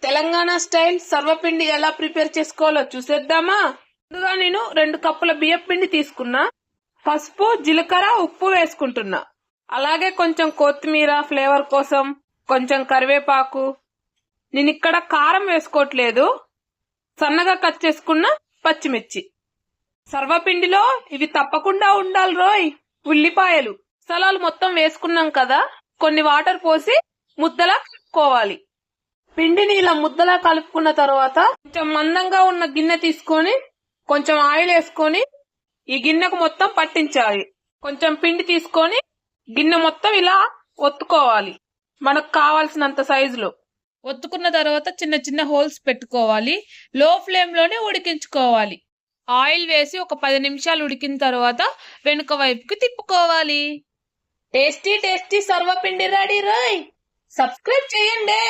Telangana style సర్వపిండి ఎలా prepare చేసుకోవాలో చూసేద్దామా. ముందుగా నేను 2 కప్పుల బియ్యం పిండి తీసుకున్నా. పసుపు, జీలకర్ర, ఉప్పు వేసుకుంటున్నా. అలాగే కొంచెం కొత్తిమీర ఫ్లేవర్ కోసం, కొంచెం కరివేపాకు. నేను ఇక్కడ కారం వేసుకోవట్లేదు. సన్నగా కట్ చేసుకున్న పచ్చిమిర్చి. సర్వపిండిలో ఇవి తప్పకుండా ఉండాలి రోయ్. ఉల్లిపాయలు. మసాలాలు మొత్తం వేసుకున్నాం కదా, కొన్ని వాటర్ పోసి ముద్దలా కలుపుకోవాలి. పిండిని ఇలా ముద్దలా కలుపుకున్న తర్వాత కొంచెం మందంగా ఉన్న గిన్నె తీసుకొని కొంచెం ఆయిల్ వేసుకొని ఈ గిన్నెకు మొత్తం పట్టించాలి. కొంచెం పిండి తీసుకొని గిన్నె మొత్తం ఇలా ఒత్తుకోవాలి. మనకు కావాల్సినంత సైజులో ఒత్తుకున్న తర్వాత చిన్న చిన్న హోల్స్ పెట్టుకోవాలి. లో ఫ్లేమ్ లోనే ఉడికించుకోవాలి. ఆయిల్ వేసి ఒక 10 నిమిషాలు ఉడికిన తర్వాత వెనుక వైపుకి తిప్పుకోవాలి. టేస్టీ టేస్టీ సర్వపిండి రెడీ రోయ్. సబ్స్క్రైబ్ చేయండి.